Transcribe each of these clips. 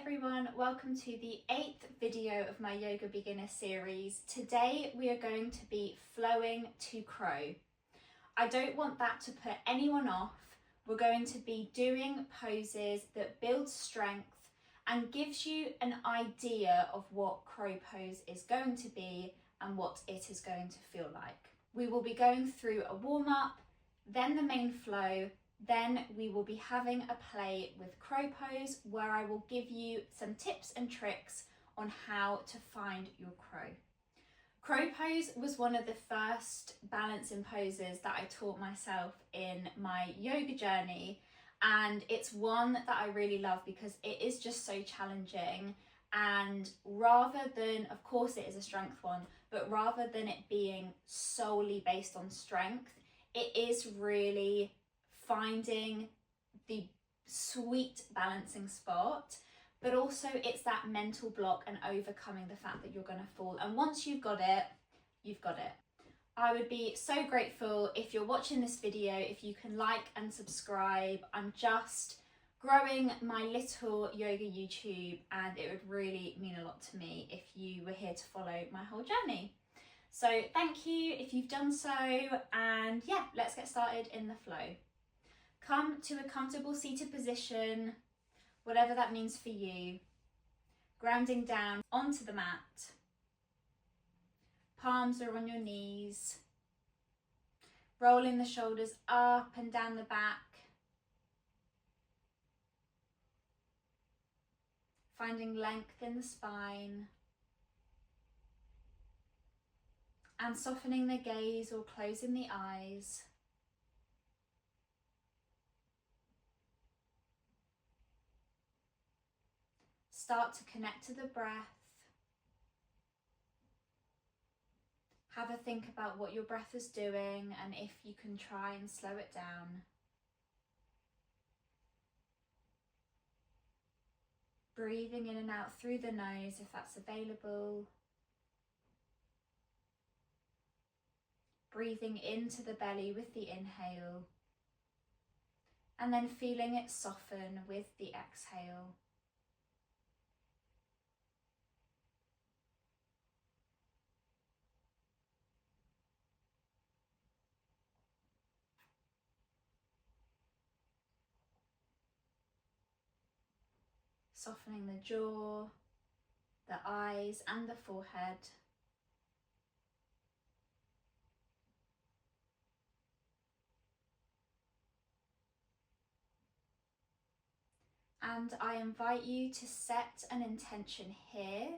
everyone, welcome to the 8th video of my yoga beginner series. Today we are going to be flowing to crow. I don't want that to put anyone off. We're going to be doing poses that build strength and gives you an idea of what crow pose is going to be and what it is going to feel like. We will be going through a warm-up, then the main flow. Then we will be having a play with crow pose where I will give you some tips and tricks on how to find your crow. Crow pose was one of the first balancing poses that I taught myself in my yoga journey, and it's one that I really love because it is just so challenging, and rather than, of course it is a strength one, but rather than it being solely based on strength, it is really finding the sweet balancing spot, but also it's that mental block and overcoming the fact that you're going to fall. And once you've got it, you've got it. I would be so grateful if you're watching this video, if you can like and subscribe. I'm just growing my little yoga YouTube and it would really mean a lot to me if you were here to follow my whole journey. So thank you if you've done so, and yeah, let's get started in the flow. Come to a comfortable seated position, whatever that means for you. Grounding down onto the mat. Palms are on your knees. Rolling the shoulders up and down the back. Finding length in the spine. And softening the gaze or closing the eyes. Start to connect to the breath. Have a think about what your breath is doing and if you can try and slow it down. Breathing in and out through the nose if that's available. Breathing into the belly with the inhale. And then feeling it soften with the exhale. Softening the jaw, the eyes and the forehead. And I invite you to set an intention here.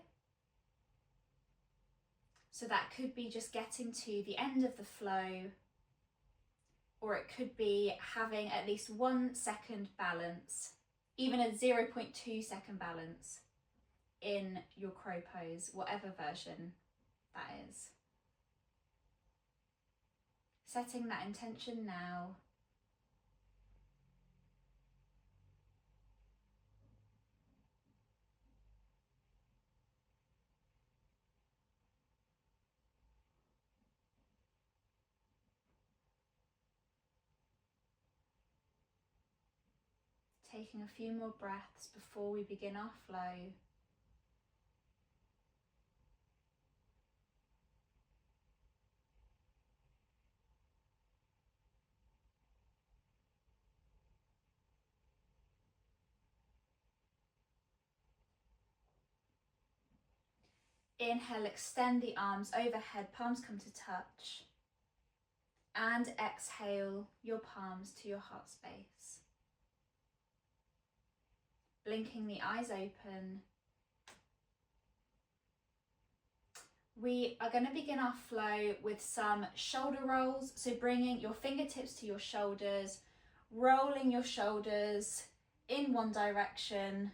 So that could be just getting to the end of the flow, or it could be having at least 1 second balance, even a 0.2 second balance in your crow pose, whatever version that is. Setting that intention now. Taking a few more breaths before we begin our flow. Inhale, extend the arms overhead, palms come to touch. And exhale, your palms to your heart space. Blinking the eyes open. We are going to begin our flow with some shoulder rolls. So bringing your fingertips to your shoulders, rolling your shoulders in one direction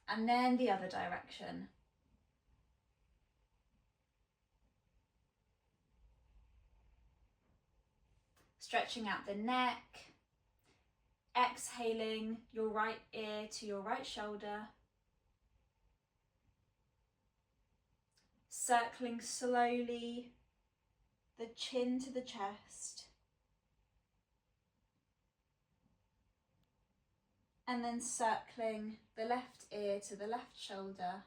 and then the other direction. Stretching out the neck. Exhaling your right ear to your right shoulder. Circling slowly the chin to the chest. And then circling the left ear to the left shoulder.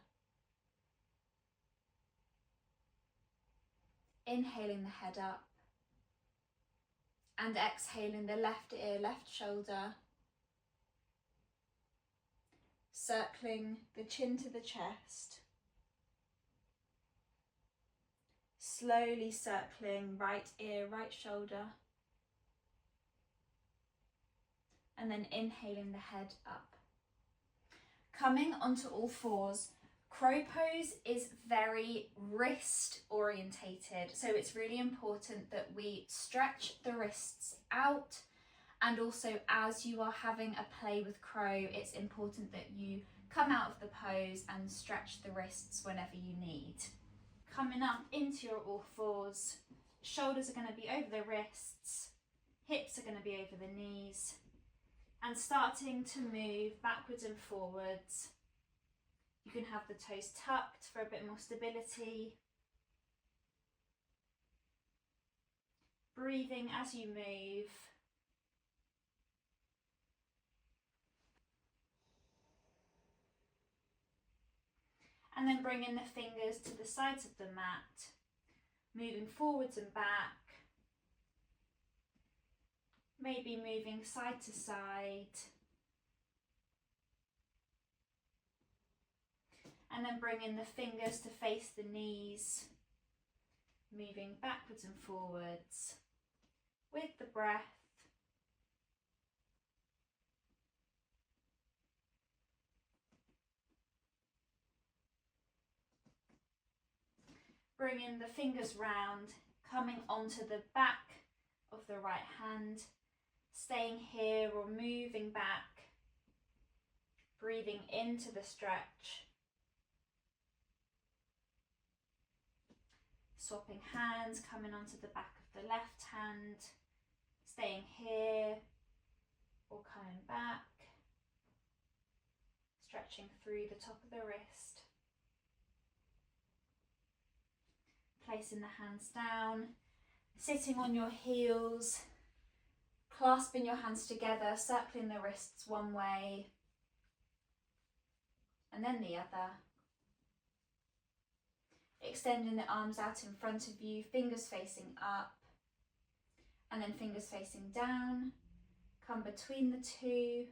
Inhaling the head up. And exhaling the left ear, left shoulder. Circling the chin to the chest. Slowly circling right ear, right shoulder. And then inhaling the head up. Coming onto all fours. Crow pose is very wrist orientated, so it's really important that we stretch the wrists out, and also as you are having a play with crow, it's important that you come out of the pose and stretch the wrists whenever you need. Coming up into your all fours, shoulders are going to be over the wrists, hips are going to be over the knees, and starting to move backwards and forwards. You can have the toes tucked for a bit more stability. Breathing as you move. And then bringing the fingers to the sides of the mat, moving forwards and back. Maybe moving side to side. And then bringing the fingers to face the knees, moving backwards and forwards with the breath. Bringing the fingers round, coming onto the back of the right hand, staying here or moving back, breathing into the stretch. Swapping hands, coming onto the back of the left hand, staying here or coming back, stretching through the top of the wrist. Placing the hands down, sitting on your heels, clasping your hands together, circling the wrists one way and then the other. Extending the arms out in front of you, fingers facing up, and then fingers facing down. Come between the two.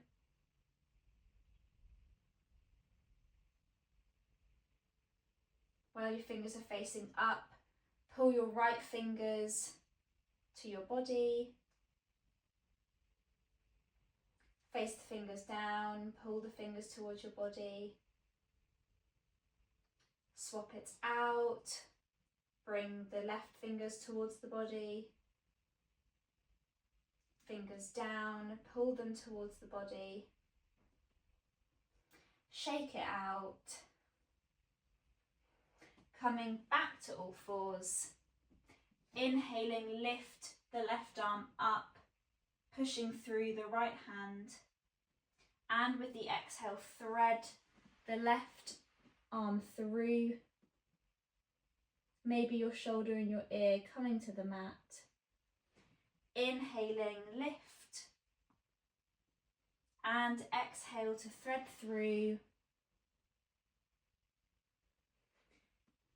While your fingers are facing up, pull your right fingers to your body. Face the fingers down, pull the fingers towards your body. Swap it out, bring the left fingers towards the body, fingers down, pull them towards the body, shake it out, coming back to all fours, inhaling, lift the left arm up, pushing through the right hand, and with the exhale, thread the left arm through, maybe your shoulder and your ear coming to the mat. Inhaling, lift, and exhale to thread through.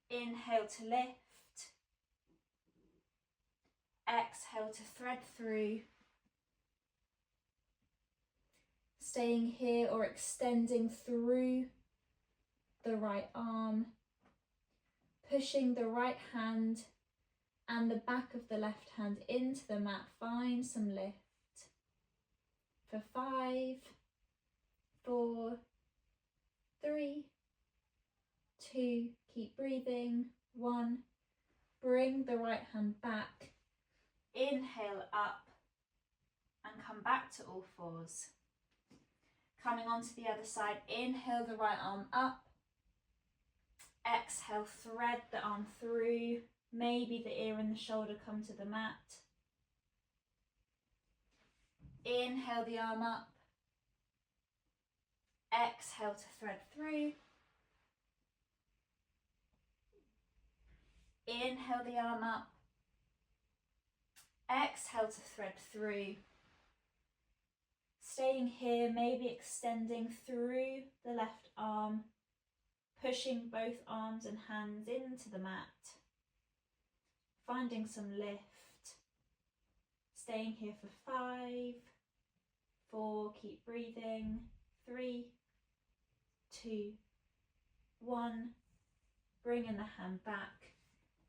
Inhale to lift, exhale to thread through. Staying here or extending through the right arm, pushing the right hand and the back of the left hand into the mat. Find some lift for 5, 4, 3, 2, keep breathing, 1, bring the right hand back, inhale up and come back to all fours. Coming onto the other side, inhale the right arm up, exhale, thread the arm through, maybe the ear and the shoulder come to the mat. Inhale the arm up, exhale to thread through. Inhale the arm up, exhale to thread through. Staying here, maybe extending through the left arm, pushing both arms and hands into the mat, finding some lift. Staying here for 5, 4, keep breathing, 3, 2, 1, bringing the hand back,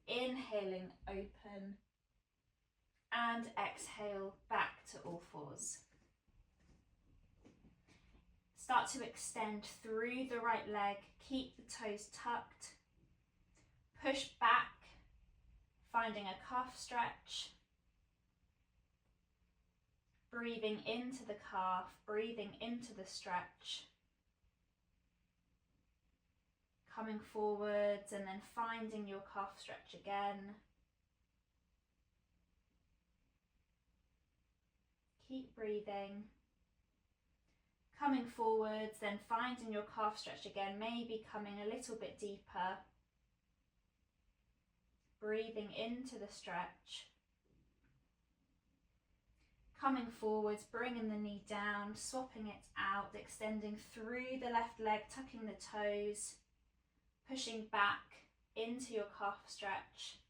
inhaling open, and exhale back to all fours. Start to extend through the right leg, keep the toes tucked, push back, finding a calf stretch, breathing into the calf, breathing into the stretch, coming forwards and then finding your calf stretch again. Keep breathing. Coming forwards, then finding your calf stretch again, maybe coming a little bit deeper. Breathing into the stretch. Coming forwards, bringing the knee down, swapping it out, extending through the left leg, tucking the toes, pushing back into your calf stretch.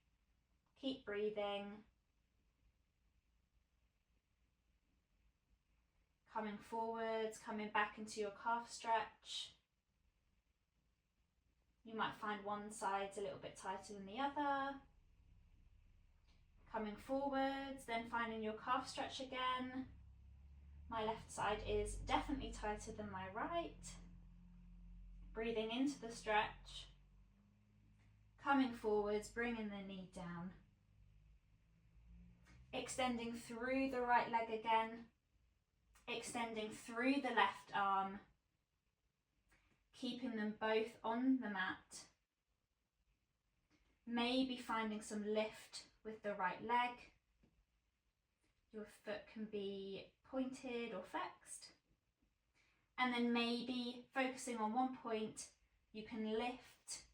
Keep breathing. Coming forwards, coming back into your calf stretch. You might find one side's a little bit tighter than the other. Coming forwards, then finding your calf stretch again. My left side is definitely tighter than my right. Breathing into the stretch. Coming forwards, bringing the knee down. Extending through the right leg again. Extending through the left arm, keeping them both on the mat. Maybe finding some lift with the right leg. Your foot can be pointed or flexed. And then maybe focusing on one point, you can lift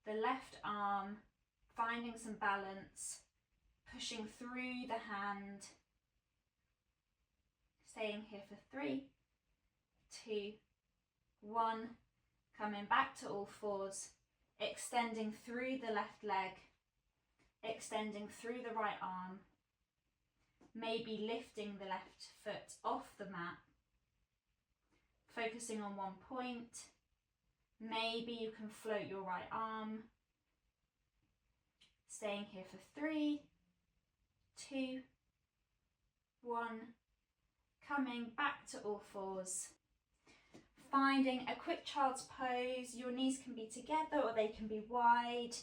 the left arm, finding some balance, pushing through the hand. Staying here for 3, 2, 1, coming back to all fours, extending through the left leg, extending through the right arm, maybe lifting the left foot off the mat, focusing on one point. Maybe you can float your right arm. Staying here for 3, 2, 1, coming back to all fours. Finding a quick child's pose. Your knees can be together or they can be wide.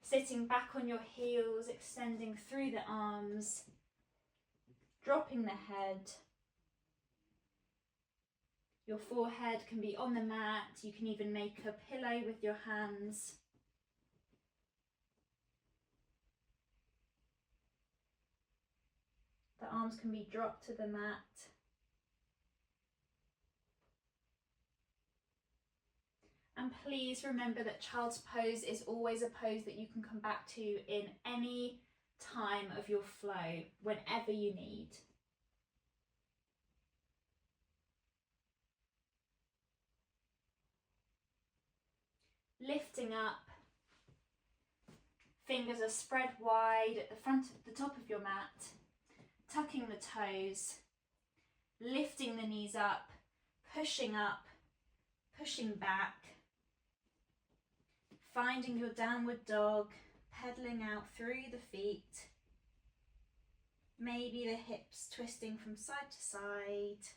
Sitting back on your heels, extending through the arms, dropping the head. Your forehead can be on the mat. You can even make a pillow with your hands. The arms can be dropped to the mat. And please remember that child's pose is always a pose that you can come back to in any time of your flow, whenever you need. Lifting up, fingers are spread wide at the front of the top of your mat, tucking the toes, lifting the knees up, pushing back, finding your downward dog, pedaling out through the feet, maybe the hips twisting from side to side.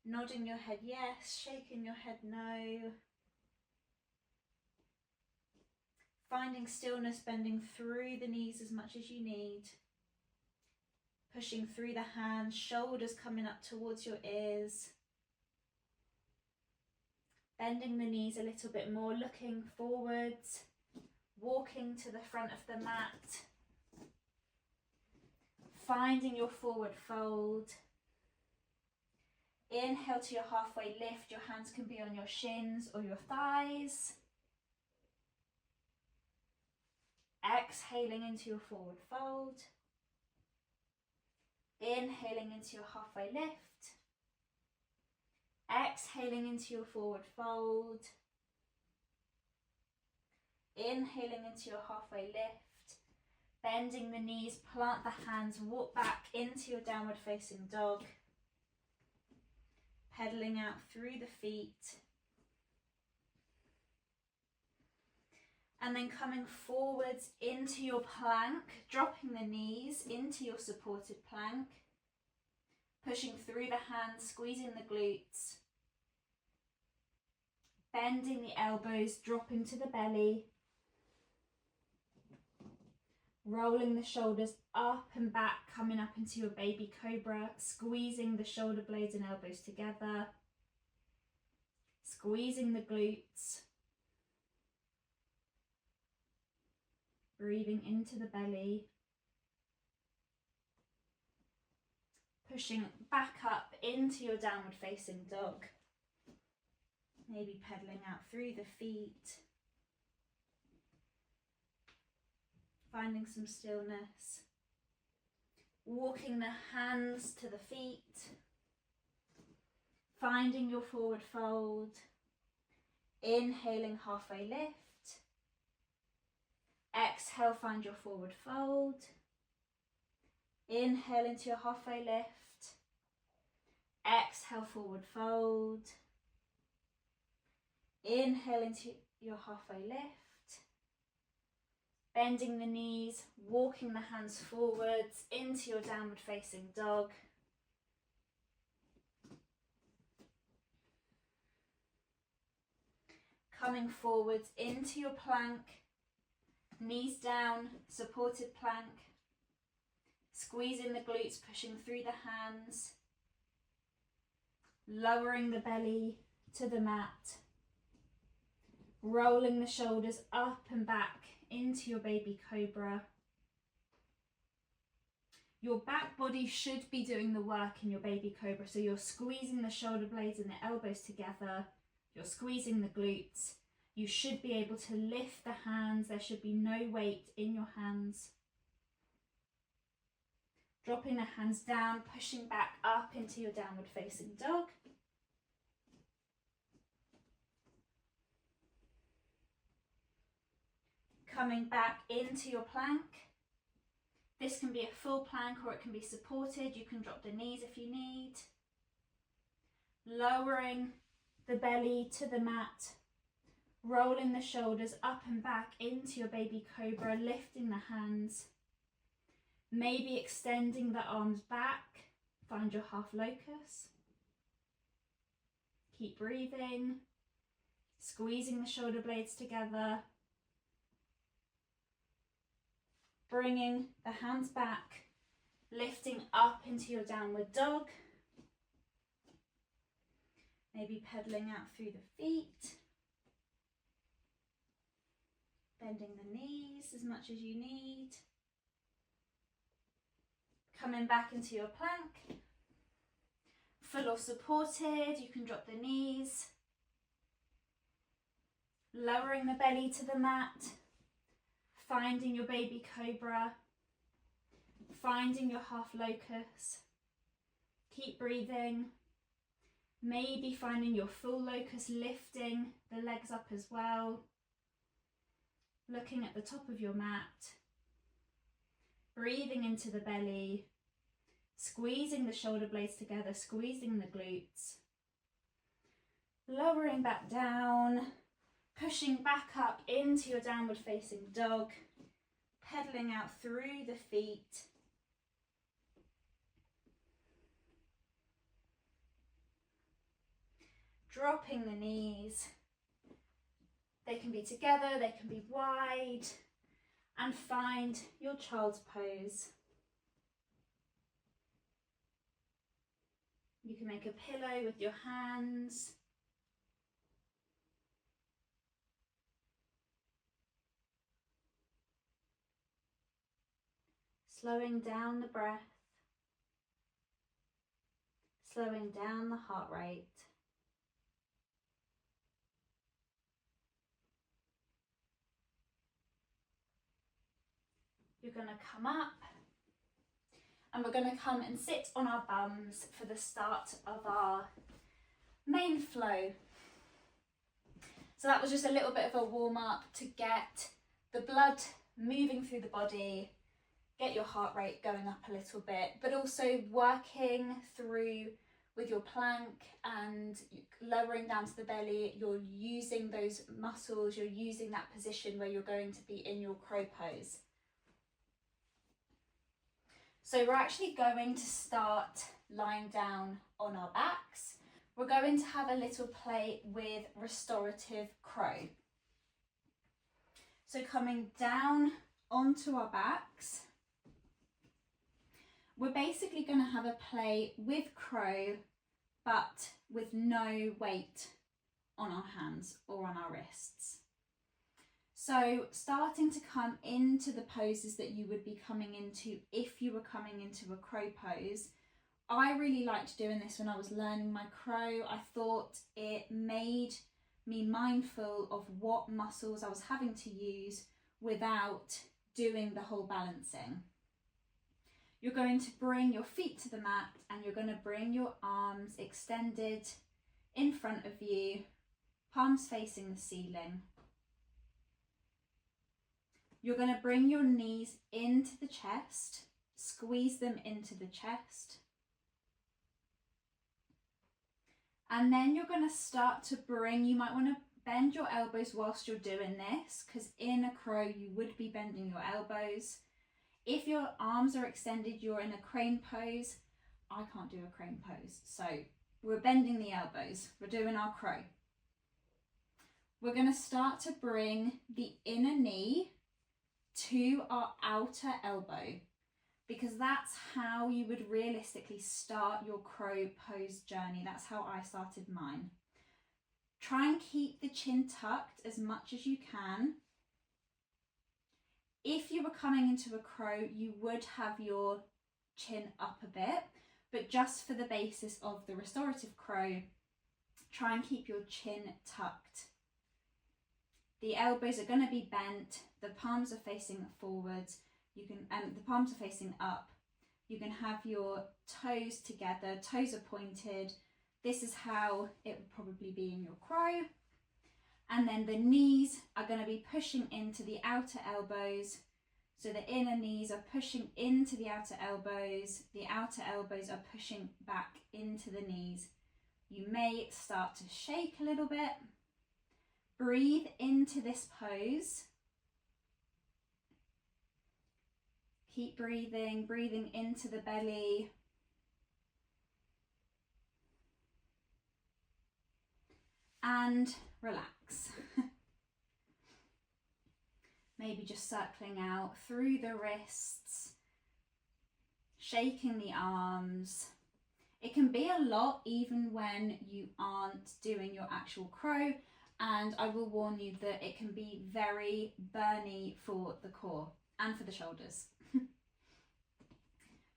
Nodding your head yes, shaking your head no. Finding stillness, bending through the knees as much as you need. Pushing through the hands, shoulders coming up towards your ears. Bending the knees a little bit more, looking forwards, walking to the front of the mat. Finding your forward fold. Inhale to your halfway lift. Your hands can be on your shins or your thighs. Exhaling into your forward fold. Inhaling into your halfway lift. Exhaling into your forward fold. Inhaling into your halfway lift. Bending the knees, plant the hands, walk back into your downward facing dog. Pedaling out through the feet. And then coming forwards into your plank, dropping the knees into your supported plank. Pushing through the hands, squeezing the glutes. Bending the elbows, dropping to the belly. Rolling the shoulders up and back, coming up into your baby cobra, squeezing the shoulder blades and elbows together. Squeezing the glutes. Breathing into the belly. Pushing back up into your downward facing dog. Maybe pedaling out through the feet. Finding some stillness. Walking the hands to the feet. Finding your forward fold. Inhaling, halfway lift. Exhale, find your forward fold. Inhale into your halfway lift. Exhale, forward fold. Inhale into your halfway lift. Bending the knees, walking the hands forwards into your downward facing dog. Coming forwards into your plank. Knees down, supported plank. Squeezing the glutes, pushing through the hands. Lowering the belly to the mat. Rolling the shoulders up and back into your baby cobra. Your back body should be doing the work in your baby cobra. So you're squeezing the shoulder blades and the elbows together. You're squeezing the glutes. You should be able to lift the hands. There should be no weight in your hands. Dropping the hands down, pushing back up into your downward facing dog. Coming back into your plank. This can be a full plank or it can be supported. You can drop the knees if you need. Lowering the belly to the mat. Rolling the shoulders up and back into your baby cobra, lifting the hands. Maybe extending the arms back. Find your half locus. Keep breathing. Squeezing the shoulder blades together. Bringing the hands back. Lifting up into your downward dog. Maybe pedaling out through the feet. Bending the knees as much as you need. Coming back into your plank. Full or supported, you can drop the knees. Lowering the belly to the mat. Finding your baby cobra. Finding your half locus. Keep breathing. Maybe finding your full locus, lifting the legs up as well. Looking at the top of your mat. Breathing into the belly. Squeezing the shoulder blades together, squeezing the glutes. Lowering back down. Pushing back up into your downward facing dog. Pedaling out through the feet. Dropping the knees. They can be together, they can be wide. And find your child's pose. You can make a pillow with your hands. Slowing down the breath. Slowing down the heart rate. You're going to come up and we're going to come and sit on our bums for the start of our main flow. So that was just a little bit of a warm up to get the blood moving through the body, get your heart rate going up a little bit, but also working through with your plank and lowering down to the belly. You're using those muscles, you're using that position where you're going to be in your crow pose. So we're actually going to start lying down on our backs. We're going to have a little play with restorative crow. So coming down onto our backs, we're basically going to have a play with crow, but with no weight on our hands or on our wrists. So starting to come into the poses that you would be coming into if you were coming into a crow pose. I really liked doing this when I was learning my crow. I thought it made me mindful of what muscles I was having to use without doing the whole balancing. You're going to bring your feet to the mat and you're going to bring your arms extended in front of you, palms facing the ceiling. You're going to bring your knees into the chest, squeeze them into the chest. And then you're going to start to bring, you might want to bend your elbows whilst you're doing this, because in a crow you would be bending your elbows. If your arms are extended, you're in a crane pose. I can't do a crane pose, so we're bending the elbows. We're doing our crow. We're going to start to bring the inner knee to our outer elbow, because that's how you would realistically start your crow pose journey. That's how I started mine. Try and keep the chin tucked as much as you can. If you were coming into a crow, you would have your chin up a bit, but just for the basis of the restorative crow, try and keep your chin tucked. The elbows are going to be bent, the palms are facing forwards. You can, the palms are facing up. You can have your toes together, toes are pointed. This is how it would probably be in your crow. And then the knees are going to be pushing into the outer elbows. So the inner knees are pushing into the outer elbows are pushing back into the knees. You may start to shake a little bit. Breathe into this pose. Keep breathing, breathing into the belly. And relax. Maybe just circling out through the wrists, shaking the arms. It can be a lot even when you aren't doing your actual crow, and I will warn you that it can be very burny for the core and for the shoulders.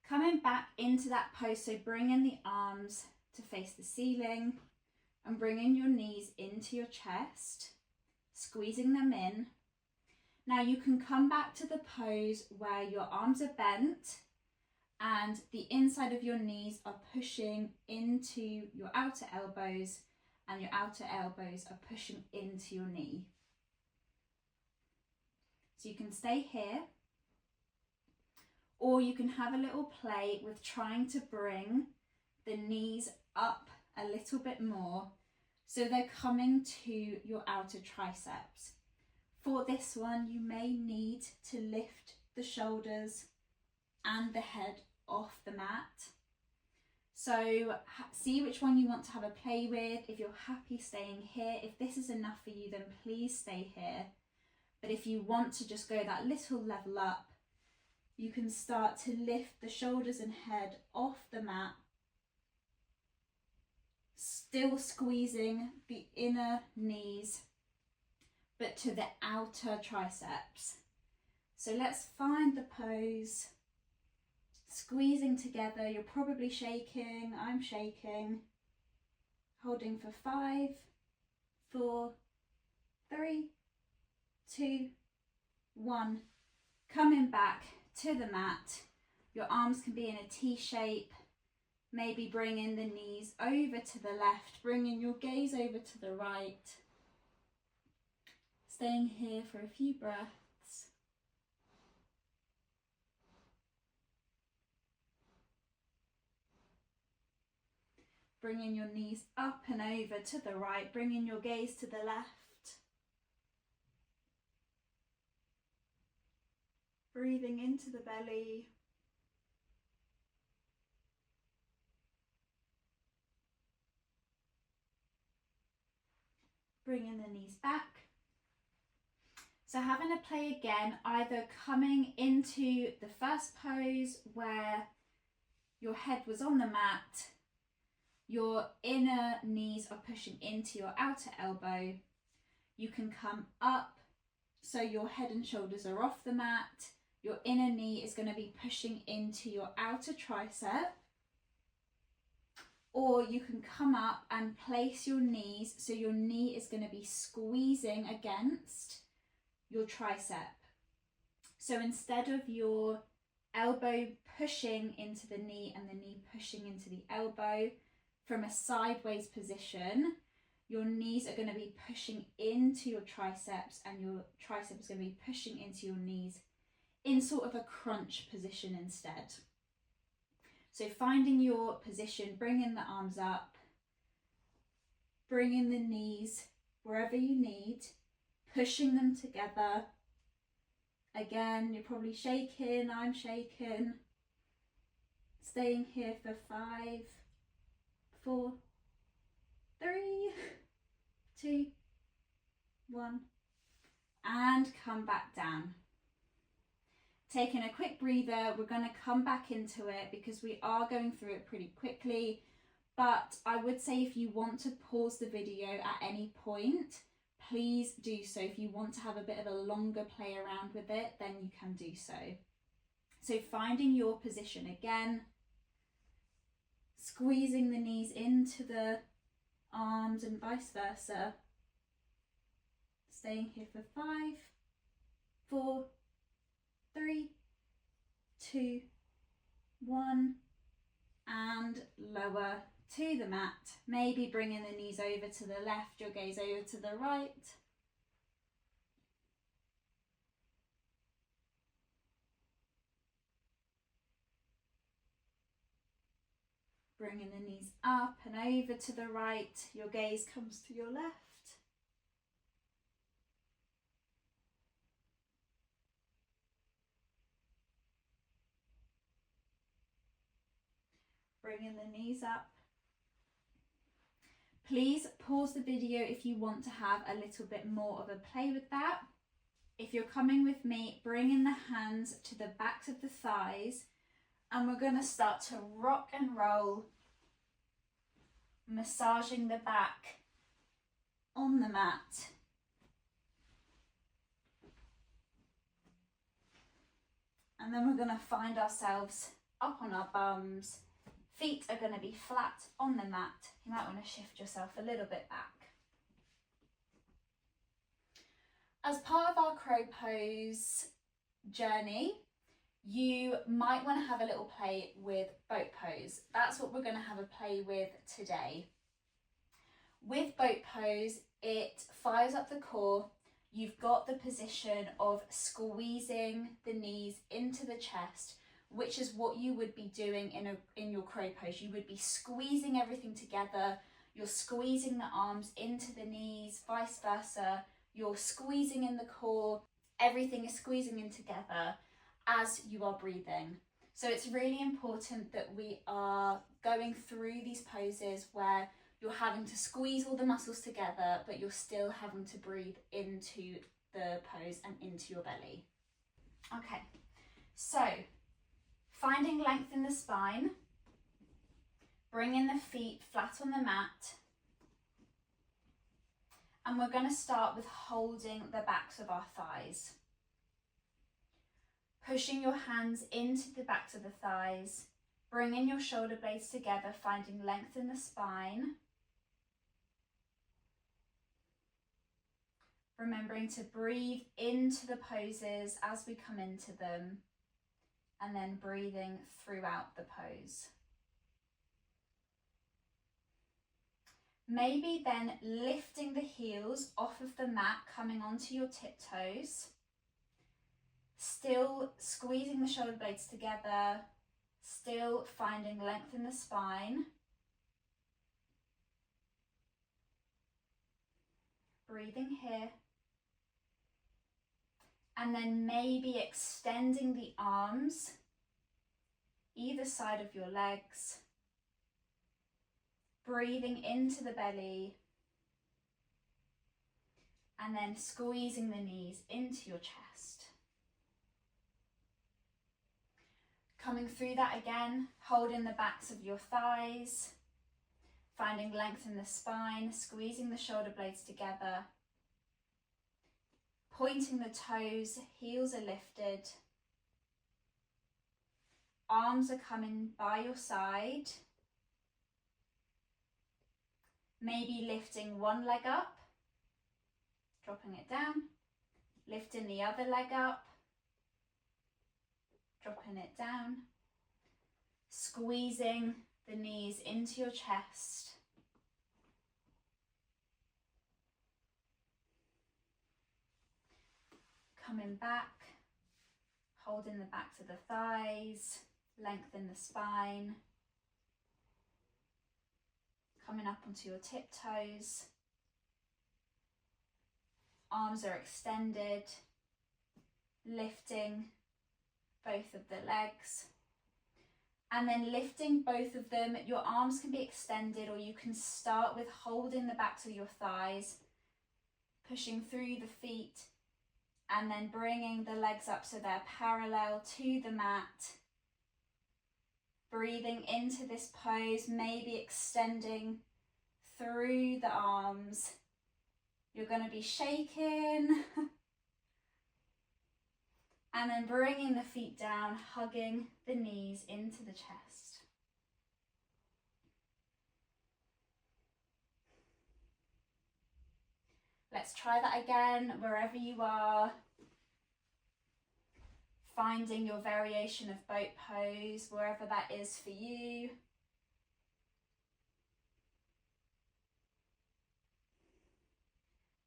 Coming back into that pose, so bringing the arms to face the ceiling and bringing your knees into your chest, squeezing them in. Now you can come back to the pose where your arms are bent and the inside of your knees are pushing into your outer elbows and your outer elbows are pushing into your knee. So you can stay here, or you can have a little play with trying to bring the knees up a little bit more so they're coming to your outer triceps. For this one, you may need to lift the shoulders and the head off the mat. So see which one you want to have a play with. If you're happy staying here, if this is enough for you, then please stay here. But if you want to just go that little level up, you can start to lift the shoulders and head off the mat, still squeezing the inner knees, but to the outer triceps. So let's find the pose, squeezing together. You're probably shaking, I'm shaking. Holding for 5, 4, 3, 2, 1. Coming back to the mat, Your arms can be in a T shape. Maybe bringing the knees over to the left, bringing your gaze over to the right. Staying here for a few breaths. Bringing your knees up and over to the right, bringing your gaze to the left. Breathing into the belly. Bringing the knees back. So having a play again, either coming into the first pose where your head was on the mat, your inner knees are pushing into your outer elbow. You can come up so your head and shoulders are off the mat. Your inner knee is going to be pushing into your outer tricep. Or you can come up and place your knees so your knee is going to be squeezing against your tricep. So instead of your elbow pushing into the knee and the knee pushing into the elbow from a sideways position, your knees are going to be pushing into your triceps and your tricep is going to be pushing into your knees in sort of a crunch position instead. So finding your position, bringing the arms up, bringing the knees wherever you need, pushing them together. Again, you're probably shaking, I'm shaking. Staying here for 5, 4, 3, 2, 1, and come back down. Taking a quick breather, we're going to come back into it because we are going through it pretty quickly, but I would say if you want to pause the video at any point, please do so. If you want to have a bit of a longer play around with it, then you can do so. So finding your position again, squeezing the knees into the arms and vice versa. Staying here for 5, 4, 3, 2, 1, and lower to the mat. Maybe bringing the knees over to the left, your gaze over to the right. Bringing the knees up and over to the right, your gaze comes to your left. Bringing the knees up. Please pause the video if you want to have a little bit more of a play with that. If you're coming with me, bringing the hands to the backs of the thighs, and we're going to start to rock and roll, massaging the back on the mat. And then we're going to find ourselves up on our bums. Feet are going to be flat on the mat. You might want to shift yourself a little bit back. As part of our crow pose journey, you might want to have a little play with boat pose. That's what we're going to have a play with today. With boat pose, it fires up the core. You've got the position of squeezing the knees into the chest, which is what you would be doing in your crow pose. You would be squeezing everything together. You're squeezing the arms into the knees, vice versa. You're squeezing in the core. Everything is squeezing in together as you are breathing. So it's really important that we are going through these poses where you're having to squeeze all the muscles together, but you're still having to breathe into the pose and into your belly. Okay, so finding length in the spine, bringing the feet flat on the mat, and we're going to start with holding the backs of our thighs. Pushing your hands into the backs of the thighs, bringing your shoulder blades together, finding length in the spine. Remembering to breathe into the poses as we come into them. and then breathing throughout the pose. Maybe then lifting the heels off of the mat, coming onto your tiptoes, still squeezing the shoulder blades together, still finding length in the spine. Breathing here. And then maybe extending the arms either side of your legs. Breathing into the belly. And then squeezing the knees into your chest. Coming through that again, holding the backs of your thighs. Finding length in the spine, squeezing the shoulder blades together. Pointing the toes, heels are lifted. Arms are coming by your side. Maybe lifting one leg up, dropping it down. Lifting the other leg up, dropping it down. Squeezing the knees into your chest. Coming back, holding the backs of the thighs, lengthen the spine. Coming up onto your tiptoes. Arms are extended, lifting both of the legs. And then lifting both of them, your arms can be extended, or you can start with holding the backs of your thighs, pushing through the feet, and then bringing the legs up so they're parallel to the mat. Breathing into this pose, maybe extending through the arms. You're going to be shaking. And then bringing the feet down, hugging the knees into the chest. Let's try that again, wherever you are. Finding your variation of boat pose, wherever that is for you.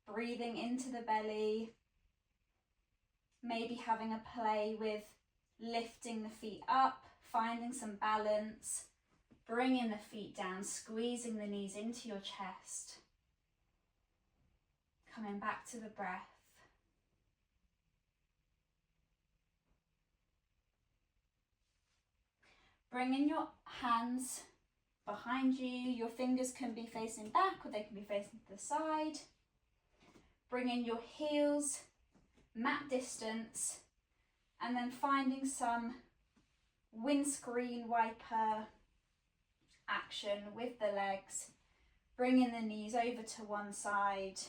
Breathing into the belly. Maybe having a play with lifting the feet up, finding some balance, bringing the feet down, squeezing the knees into your chest. Coming back to the breath. Bringing your hands behind you. Your fingers can be facing back or they can be facing to the side. Bringing your heels mat distance, and then finding some windscreen wiper action with the legs, bringing the knees over to one side,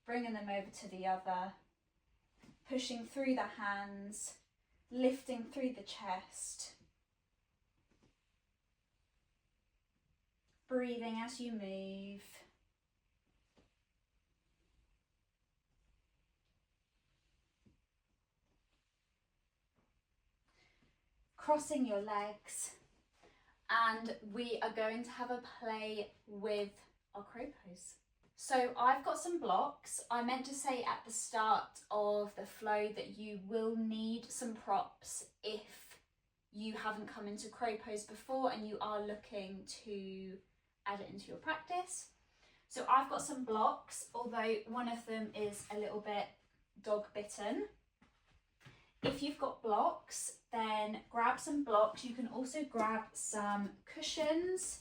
bringing them over to the other, pushing through the hands, lifting through the chest, breathing as you move. Crossing your legs, and we are going to have a play with our crow pose. So I've got some blocks. I meant to say at the start of the flow that you will need some props if you haven't come into crow pose before and you are looking to add it into your practice. So I've got some blocks, although one of them is a little bit dog bitten. If you've got blocks, then grab some blocks. You can also grab some cushions.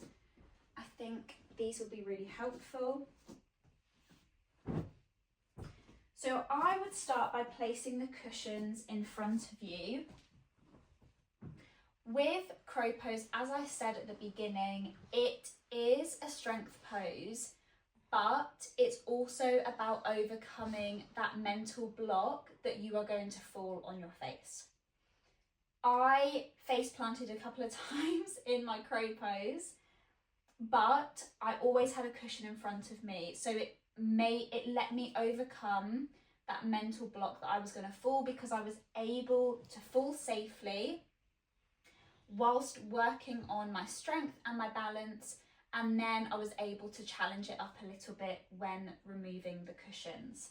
I think these will be really helpful. So I would start by placing the cushions in front of you. With crow pose, as I said at the beginning, it is a strength pose, but it's also about overcoming that mental block that you are going to fall on your face. I face planted a couple of times in my crow pose, but I always had a cushion in front of me, so it let me overcome that mental block that I was going to fall, because I was able to fall safely whilst working on my strength and my balance, and then I was able to challenge it up a little bit when removing the cushions.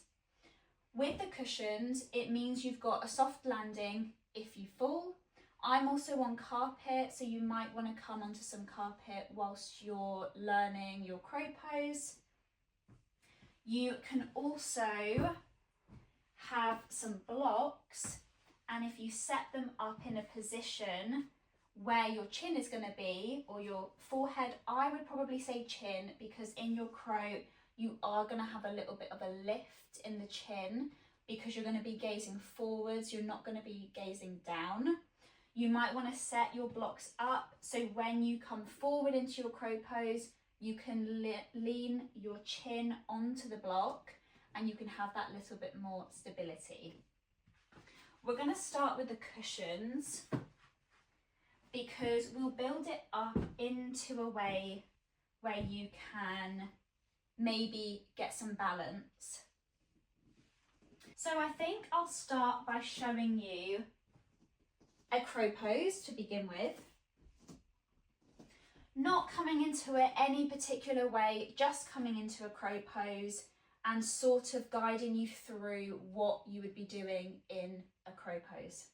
With the cushions, it means you've got a soft landing if you fall. I'm also on carpet, so you might want to come onto some carpet whilst you're learning your crow pose. You can also have some blocks, and if you set them up in a position where your chin is going to be, or your forehead, I would probably say chin, because in your crow you are going to have a little bit of a lift in the chin because you're going to be gazing forwards, you're not going to be gazing down. You might want to set your blocks up so when you come forward into your crow pose, you can lean your chin onto the block and you can have that little bit more stability. We're going to start with the cushions because we'll build it up into a way where you can maybe get some balance. So I think I'll start by showing you a crow pose to begin with. Not coming into it any particular way, just coming into a crow pose and sort of guiding you through what you would be doing in a crow pose.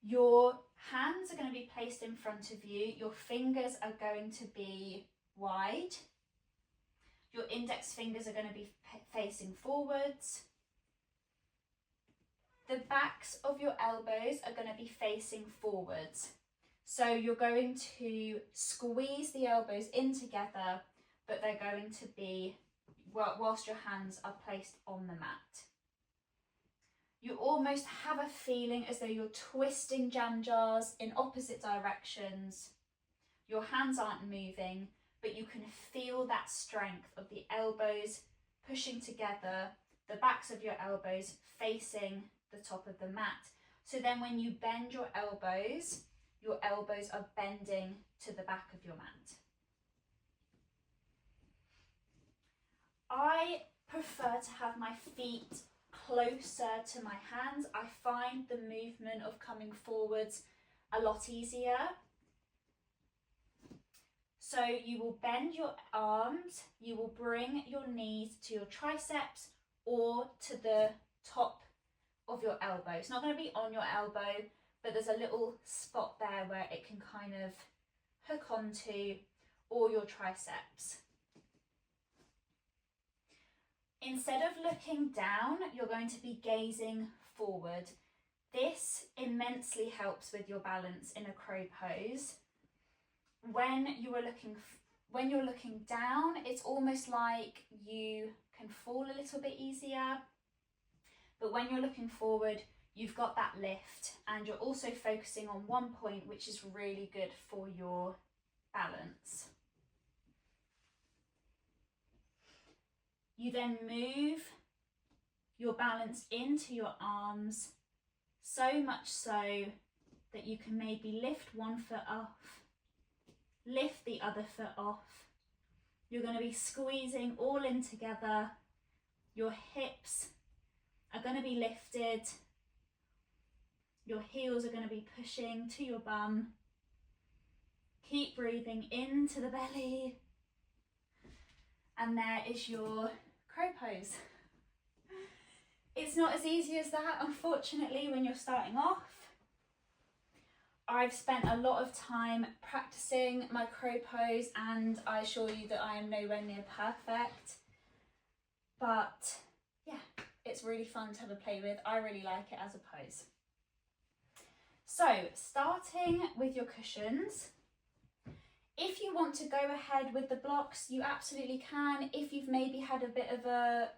Your hands are going to be placed in front of you. Your fingers are going to be wide. Your index fingers are going to be facing forwards. The backs of your elbows are going to be facing forwards. So you're going to squeeze the elbows in together, but they're going to be, whilst your hands are placed on the mat. You almost have a feeling as though you're twisting jam jars in opposite directions. Your hands aren't moving, but you can feel that strength of the elbows pushing together, the backs of your elbows facing the top of the mat. So then when you bend your elbows are bending to the back of your mat. I prefer to have my feet closer to my hands. I find the movement of coming forwards a lot easier. So you will bend your arms, you will bring your knees to your triceps or to the top of your elbow. It's not going to be on your elbow, but there's a little spot there where it can kind of hook onto, or your triceps. Instead of looking down, you're going to be gazing forward. This immensely helps with your balance in a crow pose. When you're looking down, it's almost like you can fall a little bit easier. But when you're looking forward, you've got that lift and you're also focusing on one point, which is really good for your balance. You then move your balance into your arms, so much so that you can maybe lift one foot off, lift the other foot off. You're going to be squeezing all in together. Your hips are going to be lifted. Your heels are going to be pushing to your bum. Keep breathing into the belly. And there is your crow pose. It's not as easy as that, unfortunately, when you're starting off. I've spent a lot of time practicing my crow pose and I assure you that I am nowhere near perfect. But yeah, it's really fun to have a play with. I really like it as a pose. So, starting with your cushions. If you want to go ahead with the blocks, you absolutely can. If you've maybe had a bit of a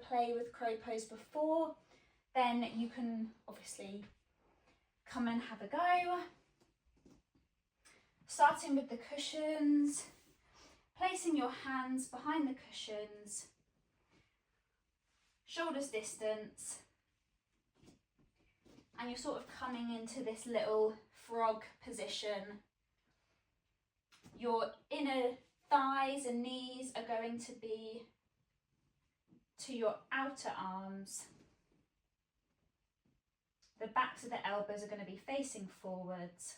play with crow pose before, then you can obviously come and have a go. Starting with the cushions, placing your hands behind the cushions, shoulders distance, and you're sort of coming into this little frog position. Your inner thighs and knees are going to be to your outer arms. The backs of the elbows are going to be facing forwards.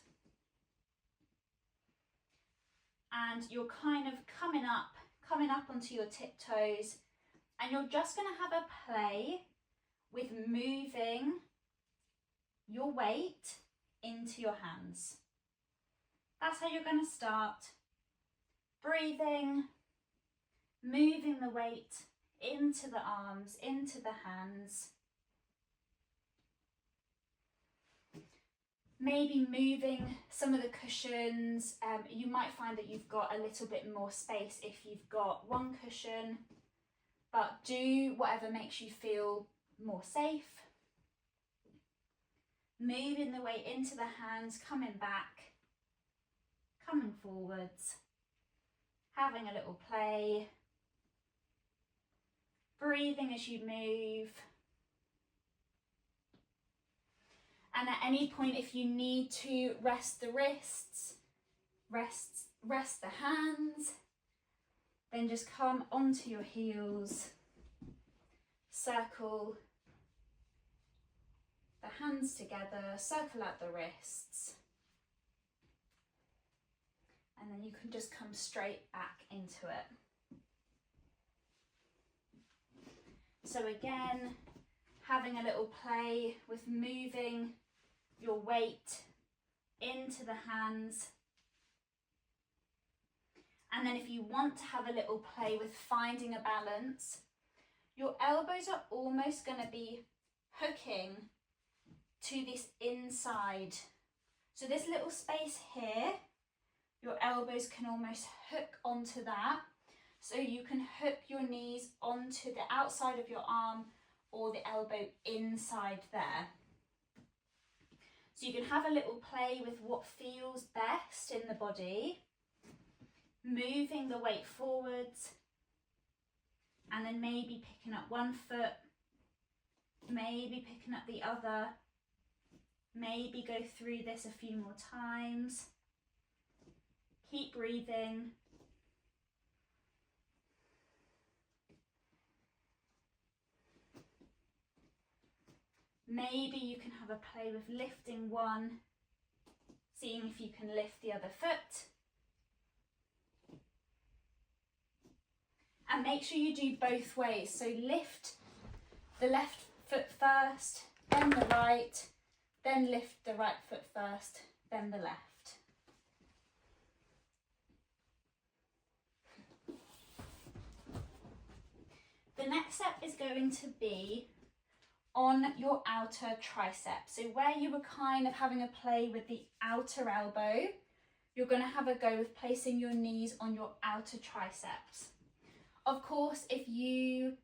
And you're kind of coming up onto your tiptoes, and you're just going to have a play with moving your weight into your hands. That's how you're going to start. Breathing, moving the weight into the arms, into the hands. Maybe moving some of the cushions. You might find that you've got a little bit more space if you've got one cushion, but do whatever makes you feel more safe. Moving the weight into the hands, coming back, coming forwards, having a little play, breathing as you move. And at any point, if you need to rest the wrists, rest the hands, then just come onto your heels, circle the hands together, circle out the wrists, and then you can just come straight back into it. So again, having a little play with moving your weight into the hands. And then if you want to have a little play with finding a balance, your elbows are almost going to be hooking to this inside. So this little space here, your elbows can almost hook onto that. So you can hook your knees onto the outside of your arm or the elbow inside there. So you can have a little play with what feels best in the body, moving the weight forwards, and then maybe picking up one foot, maybe picking up the other, maybe go through this a few more times. Keep breathing. Maybe you can have a play with lifting one, seeing if you can lift the other foot. And make sure you do both ways. So lift the left foot first, then the right, then lift the right foot first, then the left. The next step is going to be on your outer tricep. So where you were kind of having a play with the outer elbow, you're going to have a go with placing your knees on your outer triceps. Of course, if you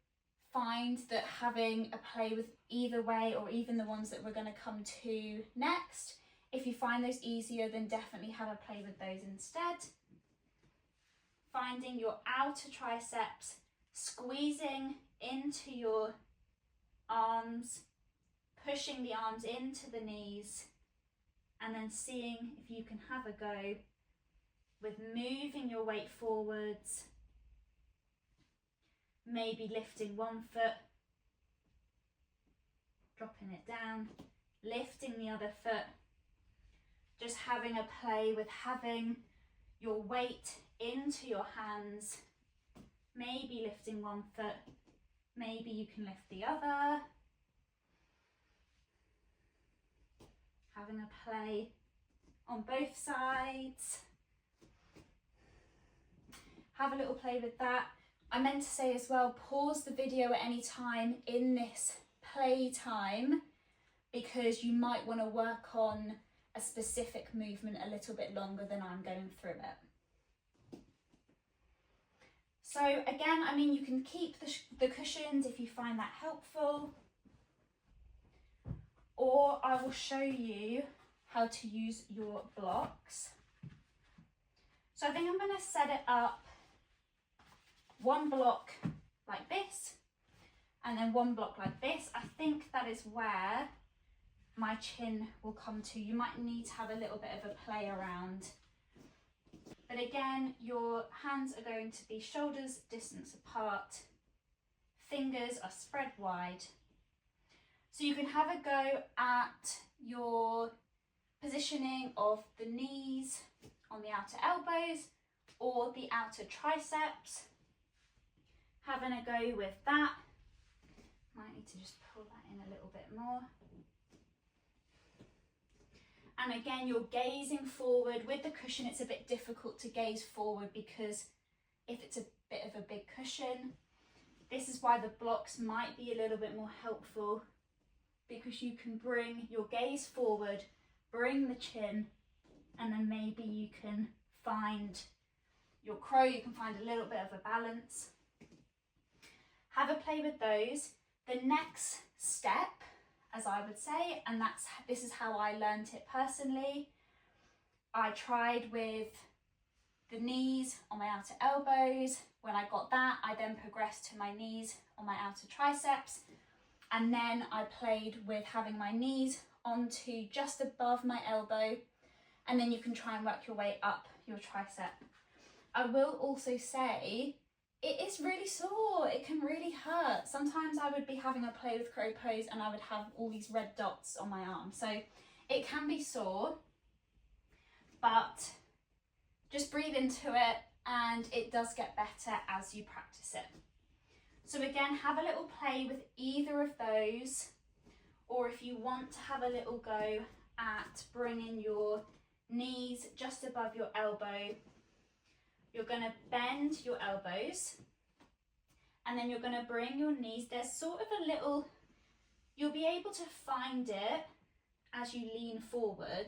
find that having a play with either way, or even the ones that we're going to come to next, if you find those easier, then definitely have a play with those instead. Finding your outer triceps, squeezing into your arms, pushing the arms into the knees, and then seeing if you can have a go with moving your weight forwards, maybe lifting one foot, dropping it down, lifting the other foot, just having a play with having your weight into your hands, maybe lifting one foot, maybe you can lift the other. Having a play on both sides. Have a little play with that. I meant to say as well, pause the video at any time in this play time, because you might want to work on a specific movement a little bit longer than I'm going through it. So again, I mean, you can keep the cushions if you find that helpful, or I will show you how to use your blocks. So I think I'm going to set it up one block like this, and then one block like this. I think that is where my chin will come to. You might need to have a little bit of a play around. But again, your hands are going to be shoulders distance apart, fingers are spread wide. So you can have a go at your positioning of the knees on the outer elbows or the outer triceps. Having a go with that. Might need to just pull that in a little bit more. And again, you're gazing forward. With the cushion, it's a bit difficult to gaze forward because if it's a bit of a big cushion, this is why the blocks might be a little bit more helpful, because you can bring your gaze forward, bring the chin, and then maybe you can find your crow, you can find a little bit of a balance. Have a play with those. The next step, as I would say, and this is how I learned it personally. I tried with the knees on my outer elbows. When I got that, I then progressed to my knees on my outer triceps. And then I played with having my knees onto just above my elbow. And then you can try and work your way up your tricep. I will also say, it is really sore. It can really hurt. Sometimes I would be having a play with crow pose and I would have all these red dots on my arm. So it can be sore, but just breathe into it and it does get better as you practice it. So again, have a little play with either of those, or if you want to have a little go at bringing your knees just above your elbow, you're going to bend your elbows and then you're going to bring your knees. There's sort of a little, you'll be able to find it as you lean forward,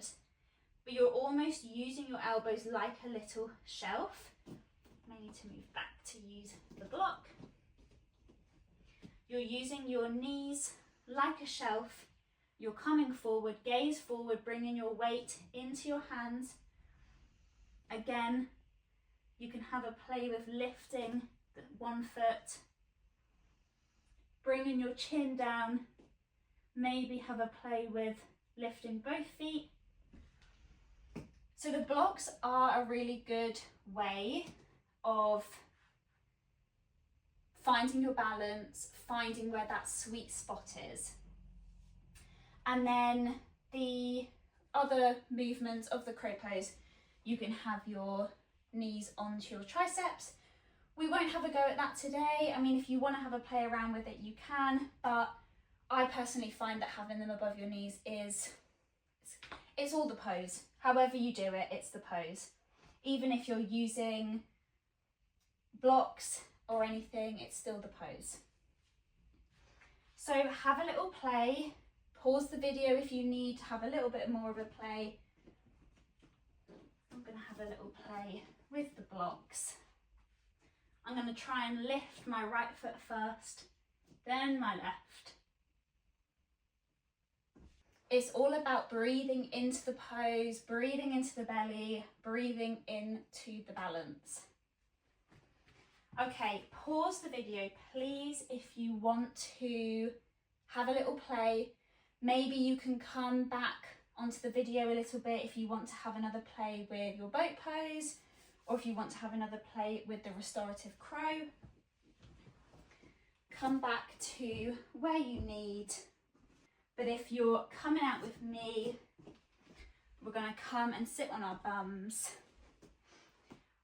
but you're almost using your elbows like a little shelf. I need to move back to use the block. You're using your knees like a shelf. You're coming forward, gaze forward, bringing your weight into your hands. Again, you can have a play with lifting one foot, bringing your chin down, maybe have a play with lifting both feet. So the blocks are a really good way of finding your balance, finding where that sweet spot is. And then the other movements of the crow pose, you can have your knees onto your triceps. We won't have a go at that today. I mean, if you want to have a play around with it, you can, but I personally find that having them above your knees it's all the pose. However you do it, it's the pose. Even if you're using blocks or anything, it's still the pose. So have a little play. Pause the video if you need to have a little bit more of a play. I'm going to have a little play with the blocks. I'm going to try and lift my right foot first, then my left. It's all about breathing into the pose, breathing into the belly, breathing into the balance. Okay, pause the video, please, if you want to have a little play. Maybe you can come back onto the video a little bit if you want to have another play with your boat pose, or if you want to have another play with the restorative crow. Come back to where you need. But if you're coming out with me, we're going to come and sit on our bums.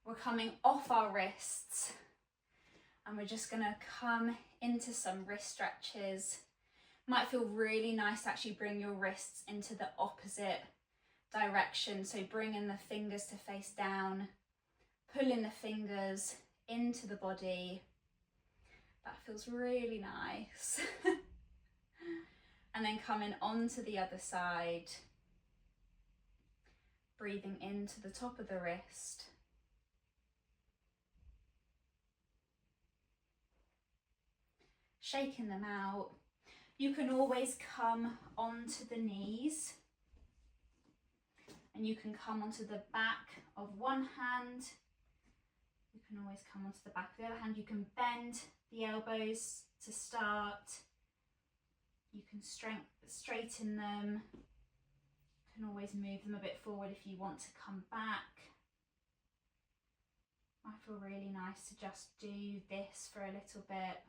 We're coming off our wrists and we're just going to come into some wrist stretches. Might feel really nice to actually bring your wrists into the opposite direction. So bringing the fingers to face down, pulling the fingers into the body. That feels really nice. And then coming onto the other side, breathing into the top of the wrist. Shaking them out. You can always come onto the knees and you can come onto the back of one hand. You can always come onto the back of the other hand. You can bend the elbows to start. You can straighten them. You can always move them a bit forward if you want to come back. Might feel really nice to just do this for a little bit.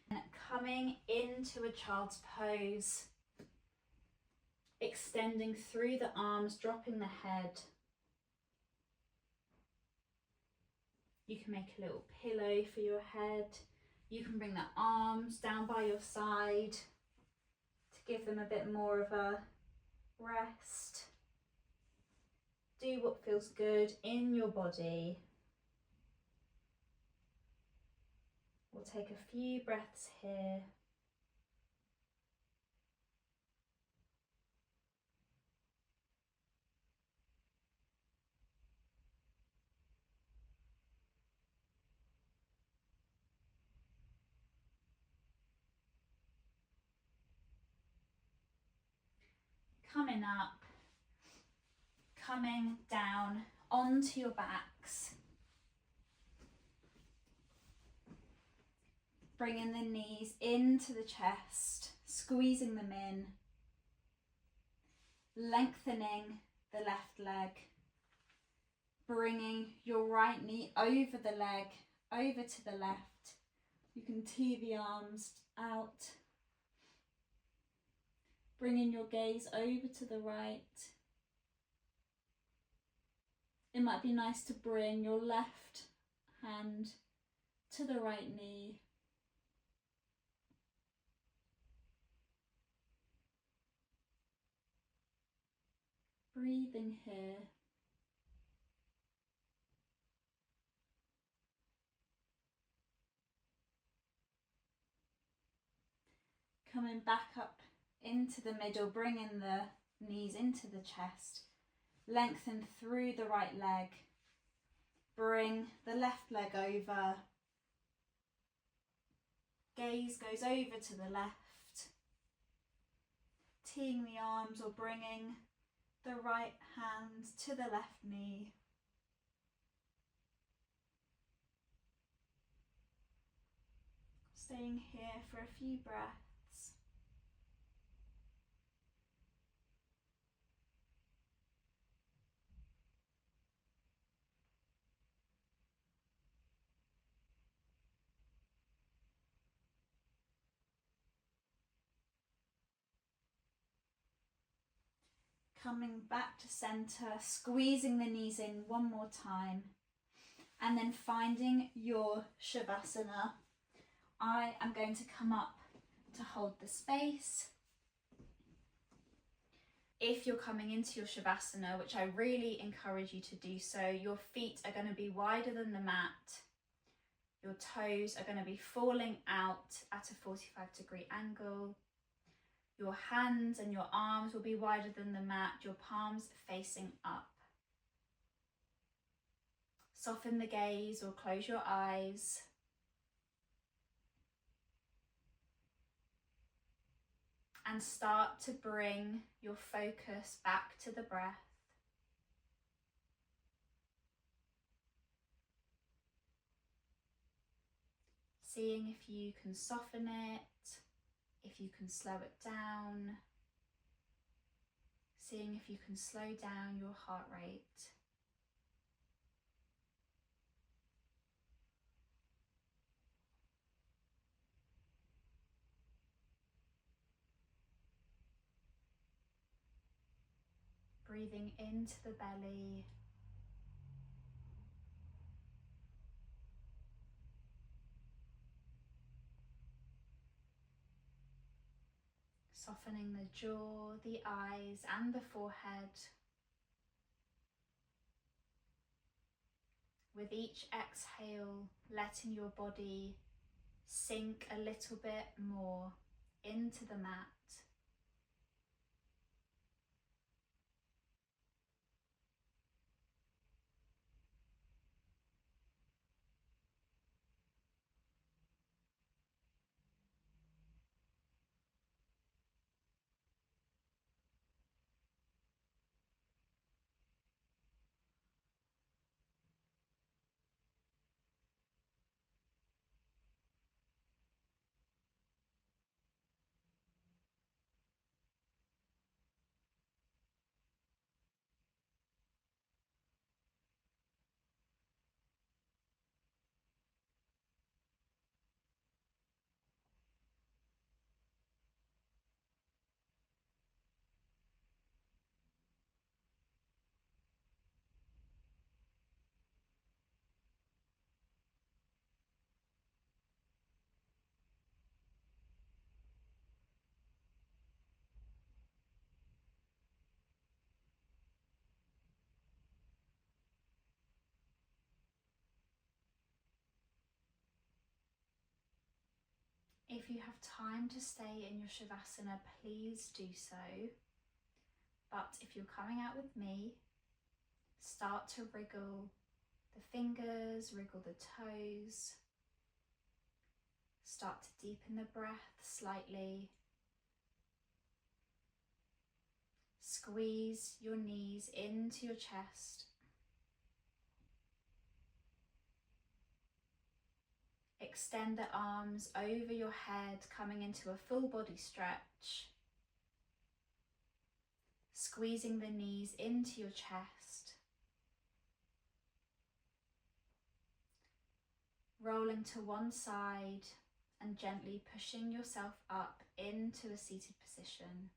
And coming into a child's pose, extending through the arms, dropping the head. You can make a little pillow for your head. You can bring the arms down by your side to give them a bit more of a rest. Do what feels good in your body. We'll take a few breaths here. Coming up, coming down onto your backs. Bringing the knees into the chest, squeezing them in. Lengthening the left leg. Bringing your right knee over the leg, over to the left. You can tee the arms out. Bringing your gaze over to the right. It might be nice to bring your left hand to the right knee. Breathing here. Coming back up into the middle, bringing the knees into the chest. Lengthen through the right leg. Bring the left leg over. Gaze goes over to the left. Teeing the arms or bringing the right hand to the left knee. Staying here for a few breaths. Coming back to center, squeezing the knees in one more time, and then finding your Shavasana. I am going to come up to hold the space. If you're coming into your Shavasana, which I really encourage you to do so, your feet are going to be wider than the mat. Your toes are going to be falling out at a 45-degree angle. Your hands and your arms will be wider than the mat, your palms facing up. Soften the gaze or close your eyes. And start to bring your focus back to the breath. Seeing if you can soften it, if you can slow it down. Seeing if you can slow down your heart rate. Breathing into the belly. Softening the jaw, the eyes and the forehead. With each exhale, letting your body sink a little bit more into the mat. If you have time to stay in your Shavasana, please do so. But if you're coming out with me, start to wriggle the fingers, wriggle the toes. Start to deepen the breath slightly. Squeeze your knees into your chest. Extend the arms over your head, coming into a full body stretch. Squeezing the knees into your chest. Rolling to one side and gently pushing yourself up into a seated position.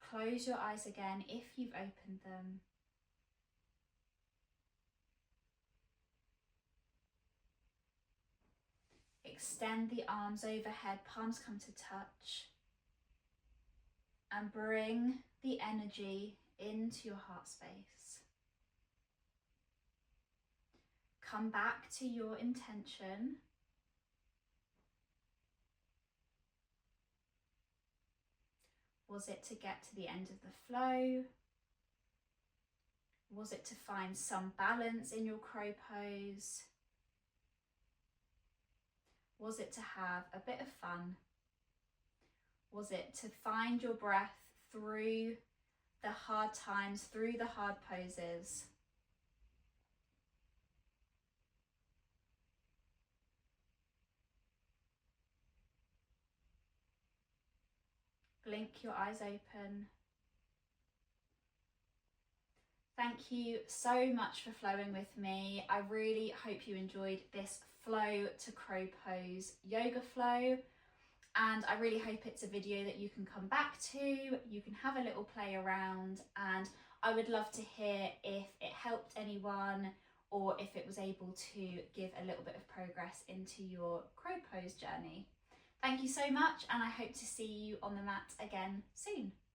Close your eyes again if you've opened them. Extend the arms overhead, palms come to touch. And bring the energy into your heart space. Come back to your intention. Was it to get to the end of the flow? Was it to find some balance in your crow pose? Was it to have a bit of fun? Was it to find your breath through the hard times, through the hard poses? Blink your eyes open. Thank you so much for flowing with me. I really hope you enjoyed this flow to crow pose yoga flow. And I really hope it's a video that you can come back to, you can have a little play around, and I would love to hear if it helped anyone or if it was able to give a little bit of progress into your crow pose journey. Thank you so much, and I hope to see you on the mat again soon.